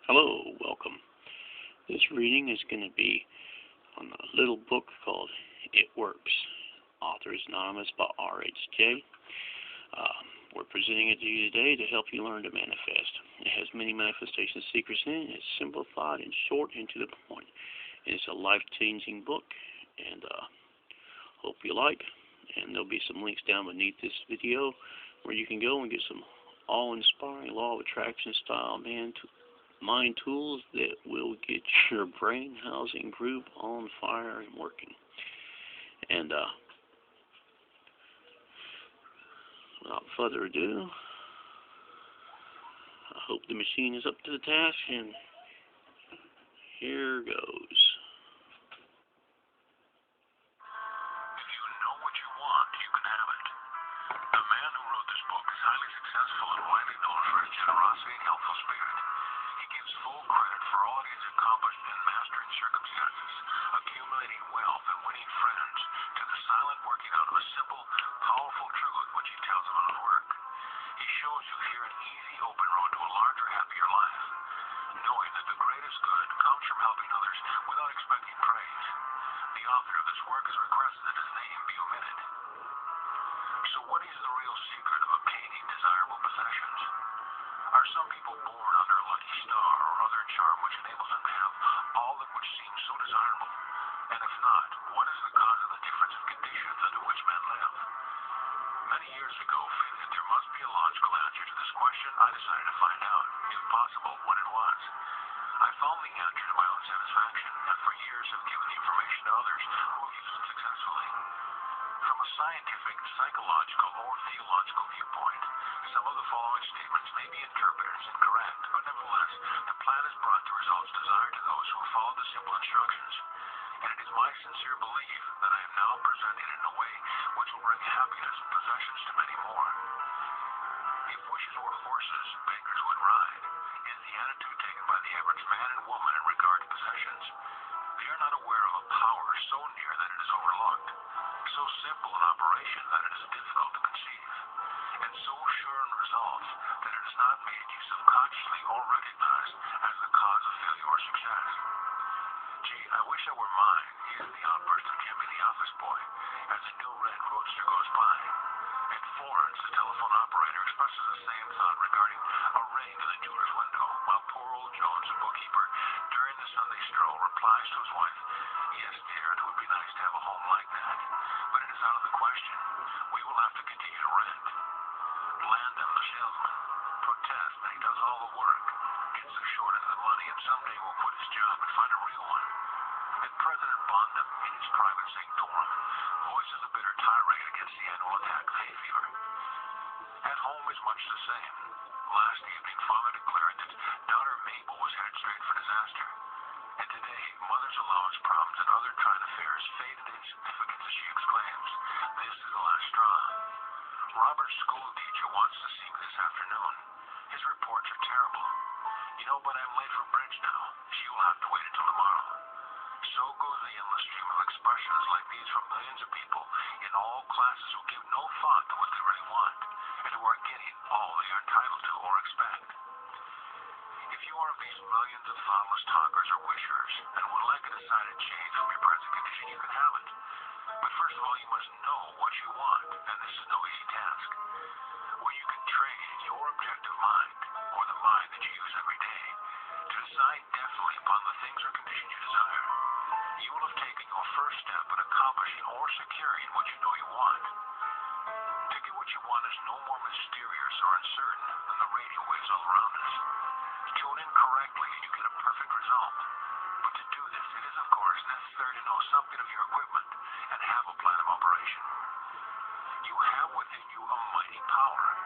Hello, welcome. This reading is going to be on a little book called It Works. Author is Anonymous by R.H.J. We're presenting it to you today to help you learn to manifest. It has many manifestation secrets in it. It's simplified and short and to the point. And it's a life-changing book, and hope you like. And there'll be some links down beneath this video where you can go and get some awe-inspiring law of attraction style mind tools that will get your brain housing group on fire and working. And without further ado, I hope the machine is up to the task, and here goes. If you know what you want, you can have it. The man who wrote this book is highly successful and widely known for his generosity and helpful spirit. He gives full credit for all he has accomplished in mastering circumstances, accumulating wealth, and winning friends, to the silent working out of a simple, powerful truth which he tells about his work. He shows you here an easy, open road to a larger, happier life, knowing that the greatest good comes from helping others without expecting praise. The author of this work has requested that his name be omitted. So what is the real secret of obtaining desirable possessions? Are some people born under a lucky star or other charm which enables them to have all that which seems so desirable? And if not, what is the cause of the difference in conditions under which men live? Many years ago, feeling that there must be a logical answer to this question, I decided to find out, if possible, what it was. I found the answer to my own satisfaction, and for years have given the information to others who have used it successfully. From a scientific, psychological, or theological viewpoint, some of the following statements may be interpreted as incorrect, but nevertheless, the plan has brought the results desired to those who have followed the simple instructions. And it is my sincere belief that I am now presenting it in a way which will bring happiness and possessions to many more. If wishes were horses, beggars would ride, is the attitude taken by the average man and woman in regard to possessions. They are not aware of a power so near that it is overlooked, so simple in operation that it is difficult to conceive, and so sure in results that it is not made use of consciously or recognized as the cause of failure or success. Gee, I wish I were mine, is the outburst of Jimmy the office boy as a new red roadster goes by. At Florence, the telephone operator expresses the same thought regarding a ring in the jeweler's window, while poor old Jones, the bookkeeper, during the Sunday stroll, replies to his wife, "Yes, dear, it would be nice to have a home like that, but it is out of the question. We will have to continue to rent." Landon, the salesman, protests that he does all the work, gets so short of the money, and someday will quit his job and find a real one. And President Bondum, in his private sanctorum, voices a bitter tirade against the annual attack of hay fever. At home is much the same. Last evening, father declared that daughter Mabel was headed straight for disaster. And today, mother's allowance problems and other trying affairs fade into insignificance as she exclaims, "This is the last straw." Robert's school teacher wants to see me this afternoon. His reports are terrible. "You know, but I'm late for bridge now. She will have to wait until tomorrow." So goes the endless stream of expressions like these from millions of people in all classes who give no thought to what they really want, and who are getting all they are entitled to or expect. If you are of these millions of thoughtless talkers or wishers, and would like a decided change from your present condition, you can have it. But first of all, you must know what you want, and this is no easy task. When you can train your objective mind, or the mind that you use every day, to decide definitely upon the things or conditions you desire, you will have taken your first step in accomplishing or securing what you know you want. To get what you want is no more mysterious or uncertain than the radio waves all around us. Tune in correctly and you get a perfect result. But to do this, it is of course necessary to know something of your equipment and have a plan of operation. You have within you a mighty power,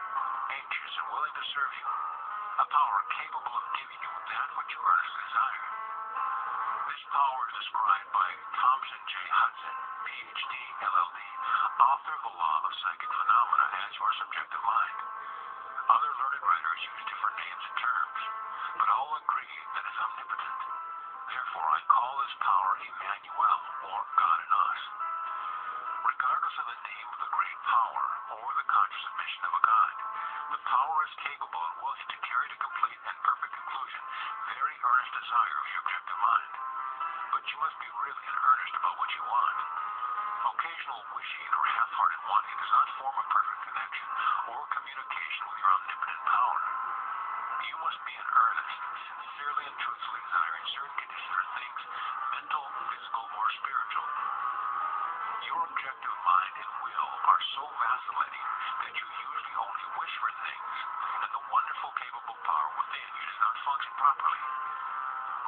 anxious and willing to serve you, a power capable of giving you that which you earnestly desire. This power is described by Thompson J. Hudson, Ph.D., LL.D., author of The Law of Psychic Phenomena, as your subjective mind. Other learned writers use different names and terms, but all agree that it's omnipotent. Therefore, I call this power Emmanuel, or God in us. Regardless of the name of the great power, or the conscious admission of a God, the power is capable and willing to carry to complete and perfect conclusion very earnest desire of your objective mind. But you must be really in earnest about what you want. Occasional wishing or half-hearted wanting does not form a perfect connection or communication with your omnipotent power. You must be in earnest, sincerely and truthfully desiring certain conditions or things, mental, physical, or spiritual. Your objective mind and will are so vacillating that you usually only wish for things, and the wonderful capable power within you does not function properly.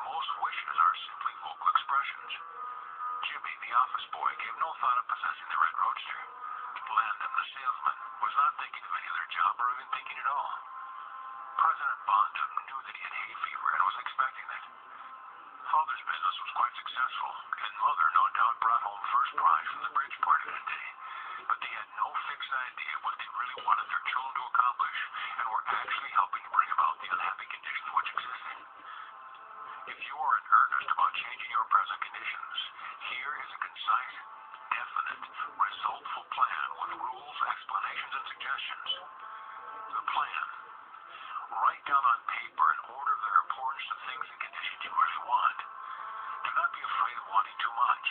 Most wishes are simply vocal expressions. Jimmy, the office boy, gave no thought of possessing the red roadster. Landon, the salesman, was not thinking of any other job or even thinking at all. President Bonham knew that he had hay fever and was expecting it. Father's business was quite successful, and Mother no doubt brought home first prize from the bridge party that day. But they had no fixed idea what they really wanted their children to accomplish, and were actually helping to bring about the unhappy conditions which existed. If you are in earnest about changing your present conditions, here is a concise, definite, resultful plan with rules, explanations, and suggestions. The plan. Write down on paper an order of their importance to things and conditions you really want. Do not be afraid of wanting too much.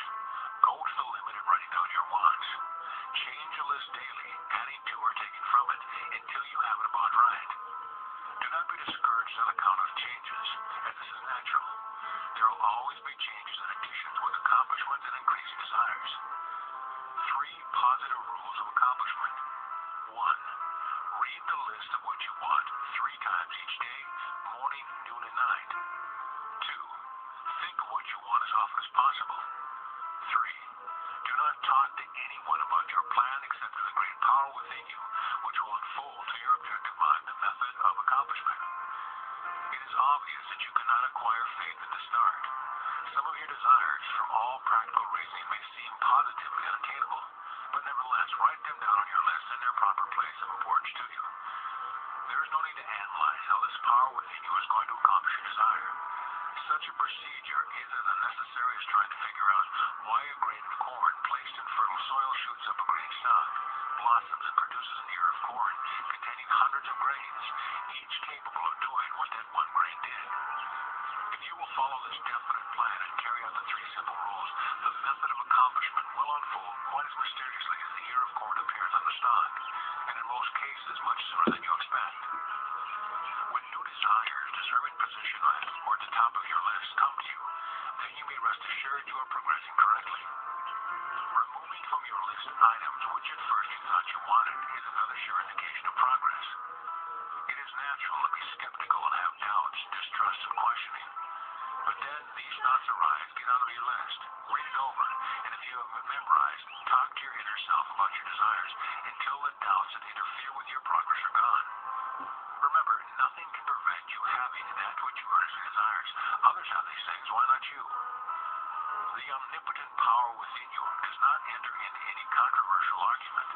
Go to the limit of writing down your wants. Change a list daily, adding to or taking from it, until you have it about right. Do not be discouraged on account of changes, as this is natural. There will always be changes and additions with accomplishments and increasing desires. 3 positive rules of accomplishment. 1. Read the list of what you want 3 times each day, morning, noon, and night. 2. Think of what you want as often as possible. 3. Do not talk to anyone about your plan except to the great power within you, which will unfold to your objective mind the method of accomplishment. It is obvious that you cannot acquire faith at the start. Some of your desires, from all practical reasoning, may seem positively unattainable, but nevertheless, write them down on your list in their proper place of importance to you. There is no need to analyze how this power within you is going to accomplish your desire. Such a procedure is as unnecessary as trying to figure out why a grain of corn placed in fertile soil shoots up a green stalk, blossoms, and produces an ear of corn containing hundreds of grains, each capable of doing what that one grain did. If you will follow this definite plan and carry out the 3 simple rules, the method of accomplishment will unfold quite as mysteriously as the ear of corn appears on the stalk, and in most cases much sooner than you expect. When new desires, deserving position or at the top of your list come to you, then you may rest assured you are progressing correctly. Removing from your list items which at first you thought you wanted is another sure indication of progress. It is natural to be skeptical and have doubts, distrust, and questioning. But then these thoughts arise, get out of your list, read it over, and if you have memorized, talk to your inner self about your desires until the doubts that interfere with your progress are gone. Remember, nothing can prevent you having that which you earnestly desires. Others have these things, why not you? The omnipotent power within you does not enter into any controversial argument.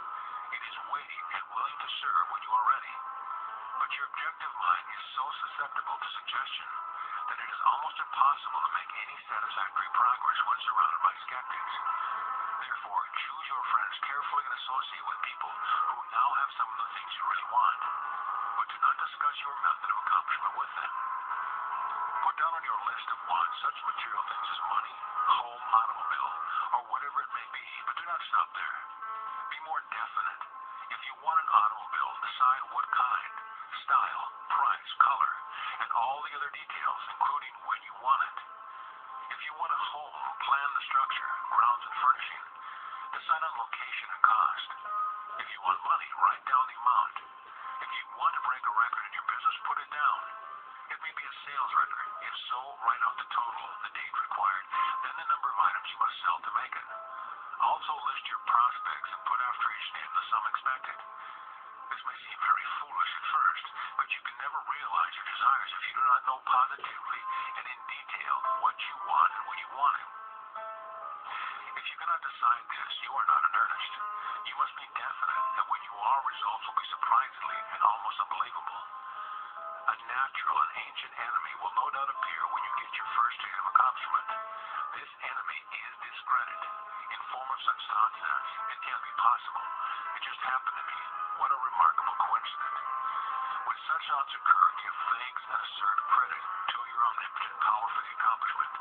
It is waiting and willing to serve when you are ready. But your objective mind is so susceptible to suggestion that it is almost impossible to make any satisfactory progress when surrounded by skeptics. Therefore, choose your friends carefully and associate with people who now have some of the things you really want. But do not discuss your method of accomplishment with them. Put down on your list of wants such material things as money, home, automobile, or whatever it may be, but do not stop there. Be more definite. If you want an automobile, decide what kind, style, price, color, and all the other details, including when you want it. If you want a home, plan the structure, grounds, and furnishing. Decide on location and cost. If you want money, write down the amount. If you want to break a record in your business, put it down. It may be a sales record. If so, write out the total, the date required, then the number of items you must sell to make it. Also list your prospects and put after each name the sum expected. This may seem very foolish at first, but you can never realize your desires if you do not know positively and in detail what you want and when you want it. If you cannot decide this, you are not in earnest. You must be definite that when you are, results will be surprisingly and almost unbelievable. A natural and ancient enemy will no doubt appear when you get your first state of accomplishment. This enemy is discredit, in form of such thoughts as, it can't be possible, it just happened to me, what a remarkable coincidence. When such thoughts occur, give thanks and assert credit to your omnipotent omnipotent power for the accomplishment.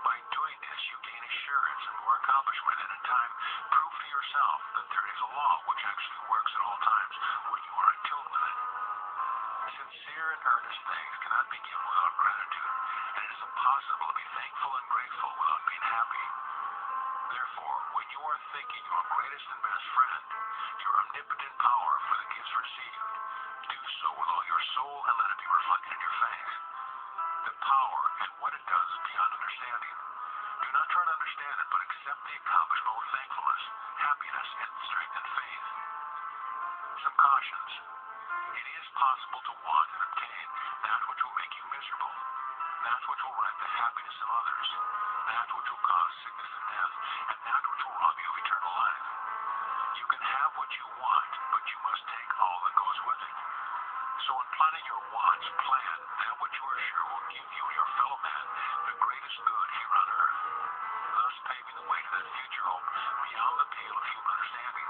By doing this, you gain assurance and more accomplishment, and in time, prove to yourself that there is a law which actually works at all times when you are in tune with it. Sincere and earnest thanks cannot be given without gratitude, and it is impossible to be thankful and grateful without being happy. Therefore, when you are thanking your greatest and best friend, your omnipotent power for the gifts received, do so with all your soul and let it be reflected in your face. The power and what it does is beyond understanding. Do not try to understand it, but accept the accomplishment with thankfulness, happiness, and strength and faith. Some cautions. It is possible to want and obtain that which will make you miserable, that which will wreck the happiness of others, that which will cause sickness and death, and that which will rob you of eternal life. You can have what you want, but you must take all that goes with it. So in planning your wants, plan that which you are sure will give you and your fellow man the greatest good here on earth, thus paving the way to that future hope beyond the pale of human understanding.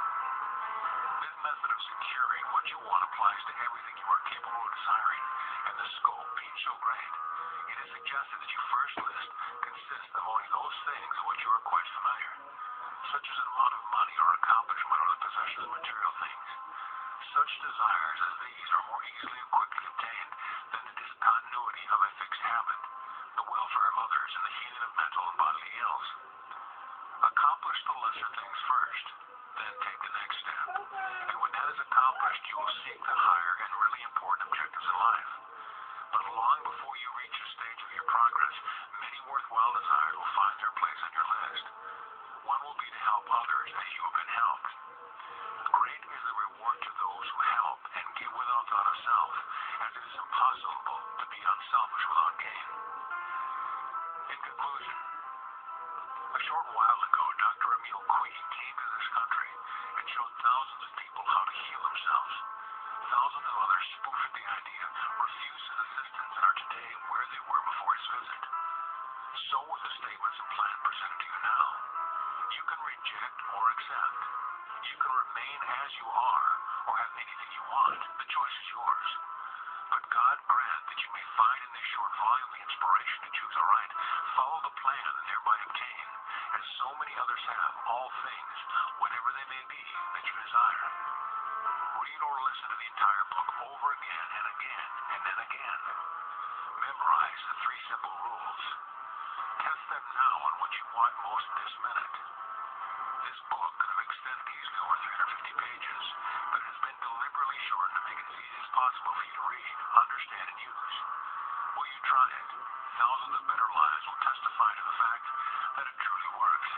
This method of securing what you want applies to everything you are capable of desiring, and the scope being so great, it is suggested that you first list consist of only those things of which you are quite familiar, such as an amount of money or accomplishment or the possession of material things. Such desires as these are more easily and quickly obtained than the discontinuity of a fixed habit, the welfare of others, and the healing of mental and bodily ills. Accomplish the lesser things first, then take the next step. And when that is accomplished, you will seek the higher and really important objectives in life. But long before you reach a stage of your progress, many worthwhile desires will find their place on your list. One will be to help others as you have been helped. Great is the reward to those who help and give without thought of self, as it is impossible to be unselfish without gain. In conclusion, a short while ago, Dr. Emil Queen came to this country and showed thousands of people how to heal themselves. Thousands of others spoofed at the idea, refused his assistance, and are today where they were before his visit. So with the statements and plan presented to you now. You can reject or accept. You can remain as you are, or have anything you want. The choice is yours. But God grant that you may find in this short volume the inspiration to choose aright, follow the plan, and thereby obtain, as so many others have, all things, whatever they may be, that you desire. Read or listen to the entire book over again and again, and then again. Memorize the 3 simple rules. Test them now on what you want most this minute. This book could have extended easily over 350 pages, but it has been deliberately shortened to make it as easy as possible for you to read, understand, and use. Will you try it? Thousands of better lives will testify to the fact that it truly works.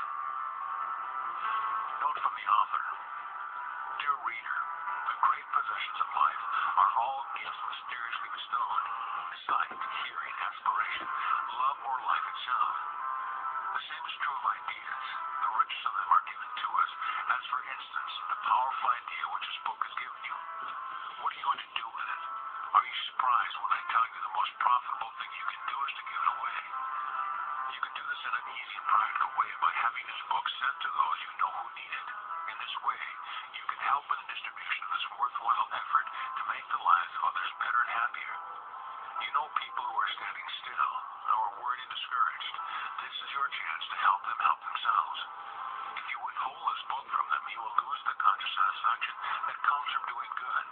Note from the author. Dear reader, the great possessions of life are all gifts mysteriously bestowed. Sight, hearing, aspiration, love, or life itself. The same is true of ideas. The richest of them are given to us, as for instance, the powerful idea which this book has given you. What are you going to do with it? Are you surprised when I tell you the most profitable thing you can do is to give it away? You can do this in an easy and practical way by having this book sent to those you know who need it. In this way, you can help in the distribution of this worthwhile effort to make the lives of others better and happier. You know people who are standing still, who are worried and discouraged. This is your chance to help them help themselves. If you withhold this book from them, you will lose the conscious satisfaction that comes from doing good.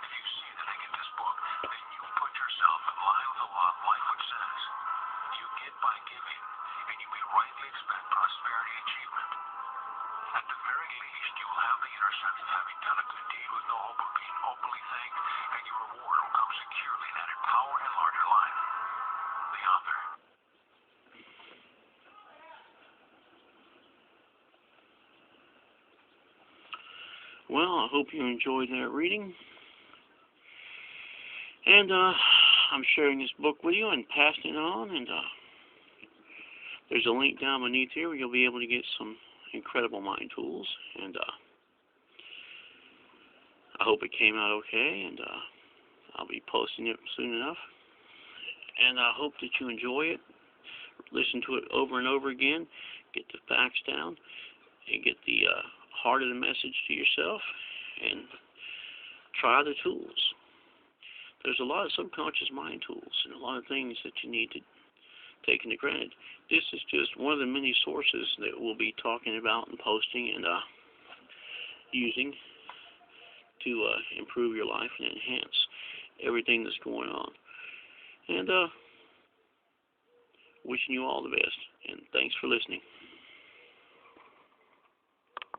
If you see that they get this book, then you put yourself in line with the law of life which says, you get by giving, and you may rightly expect prosperity and achievement. At the very least, you will have the inner sense of having done a good deed with no hope of being openly thanked, and your reward will come securely in added power and larger life. The author. Well, I hope you enjoyed that reading. And I'm sharing this book with you and passing it on. And there's a link down beneath here where you'll be able to get some incredible mind tools. And I hope it came out okay. And I'll be posting it soon enough. And I hope that you enjoy it. Listen to it over and over again. Get the facts down. And get the heart of the message to yourself. And try the tools. there's a lot of subconscious mind tools and a lot of things that you need to take into granted. This is just one of the many sources that we'll be talking about and posting and using to improve your life and enhance everything that's going on. And wishing you all the best. And thanks for listening.